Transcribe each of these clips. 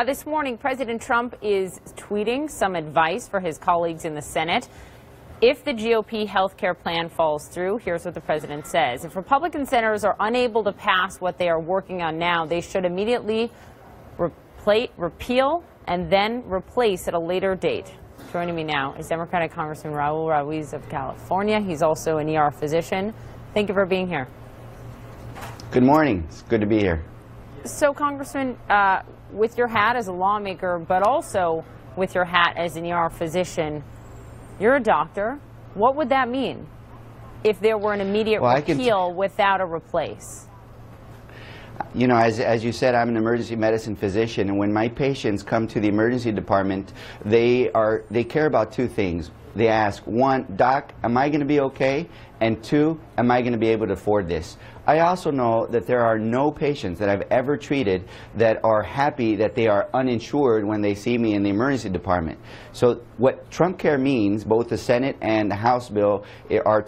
This morning, President Trump is tweeting some advice for his colleagues in the Senate. If the GOP health care plan falls through, here's what the president says. If Republican senators are unable to pass what they are working on now, they should immediately repeal and then replace at a later date. Joining me now is Democratic Congressman Ruiz of California. He's also an ER physician. Thank you for being here. Good morning. It's good to be here. So, Congressman, with your hat as a lawmaker, but also with your hat as an ER physician, you're a doctor. What would that mean if there were an immediate repeal without a replace? You know, as you said, I'm an emergency medicine physician, and when my patients come to the emergency department, they care about two things. They ask, one, doc, am I going to be okay? And two, am I going to be able to afford this? I also know that there are no patients that I've ever treated that are happy that they are uninsured when they see me in the emergency department. So what Trumpcare means, both the Senate and the House bill, are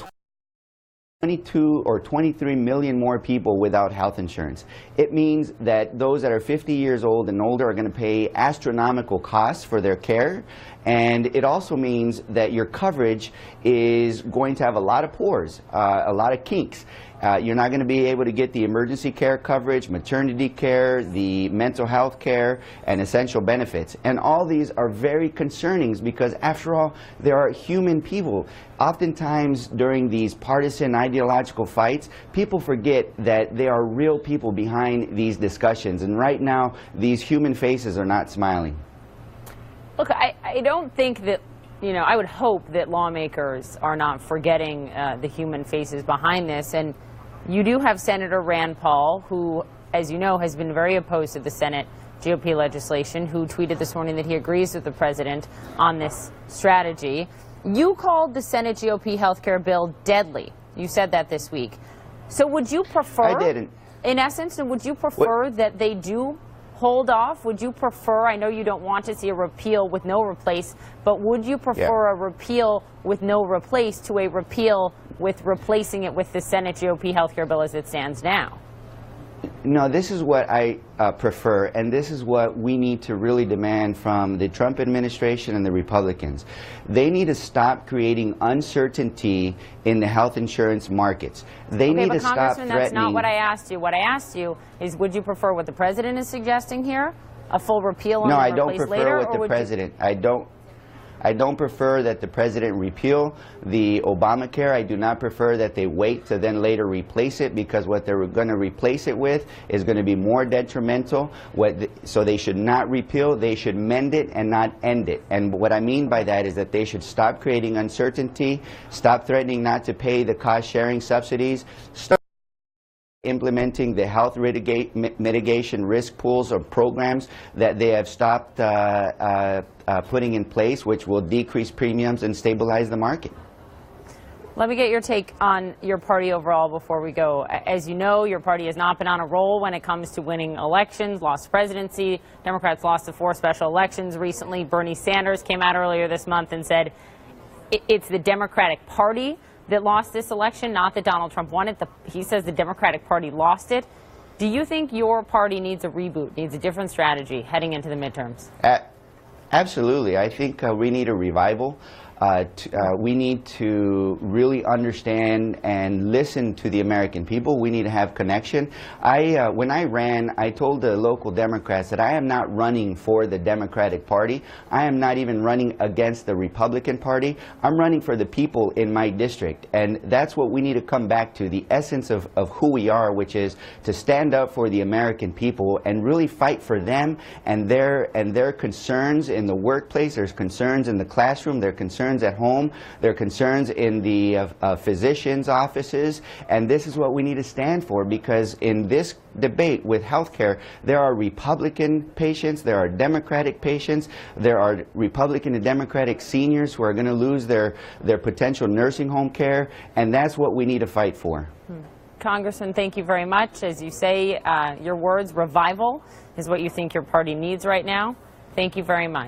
22 or 23 million more people without health insurance. It means that those that are 50 years old and older are going to pay astronomical costs for their care, and it also means that your coverage is going to have a lot of pores, a lot of kinks. You're not going to be able to get the emergency care coverage, maternity care, the mental health care, and essential benefits. And all these are very concerning because, after all, there are human people. Oftentimes, during these partisan ideological fights, people forget that there are real people behind these discussions. And right now, these human faces are not smiling. Look, I don't think that, you know, I would hope that lawmakers are not forgetting the human faces behind this. And you do have Senator Rand Paul, who, as you know, has been very opposed to the Senate GOP legislation, who tweeted this morning that he agrees with the president on this strategy. You called the Senate GOP health care bill deadly. You said that this week. So would you prefer, I didn't. In essence, would you prefer that they do hold off? Would you prefer, I know you don't want to see a repeal with no replace, but would you prefer a repeal with no replace to a repeal with replacing it with the Senate GOP health care bill as it stands now? No, this is what I prefer, and this is what we need to really demand from the Trump administration and the Republicans. They need to stop creating uncertainty in the health insurance markets. They need to stop threatening. That's not what I asked you. What I asked you is, would you prefer what the president is suggesting here, a full repeal and then replace later? No, I don't prefer what the president. I don't prefer that the president repeal the Obamacare. I do not prefer that they wait to then later replace it, because what they're going to replace it with is going to be more detrimental. So they should not repeal. They should mend it and not end it. And what I mean by that is that they should stop creating uncertainty, stop threatening not to pay the cost-sharing subsidies, start implementing the health mitigation risk pools or programs that they have stopped putting in place, which will decrease premiums and stabilize the market. Let me get your take on your party overall before we go. As you know, your party has not been on a roll when it comes to winning elections, lost the presidency. Democrats lost the 4 special elections recently. Bernie Sanders came out earlier this month and said it's the Democratic Party that lost this election, not that Donald Trump won it. He says the Democratic Party lost it. Do you think your party needs a reboot, needs a different strategy heading into the midterms? Absolutely. I think we need a revival. We need to really understand and listen to the American people. We need to have connection. When I ran, I told the local Democrats that I am not running for the Democratic Party. I am not even running against the Republican Party. I'm running for the people in my district. And that's what we need to come back to, the essence of who we are, which is to stand up for the American people and really fight for them and their concerns in the workplace. There's concerns in the classroom. There are concerns at home. There are concerns in the physicians' offices, and this is what we need to stand for, because in this debate with healthcare, there are Republican patients, there are Democratic patients, there are Republican and Democratic seniors who are going to lose their potential nursing home care, and that's what we need to fight for. Congressman, thank you very much. As you say, your words, revival, is what you think your party needs right now. Thank you very much.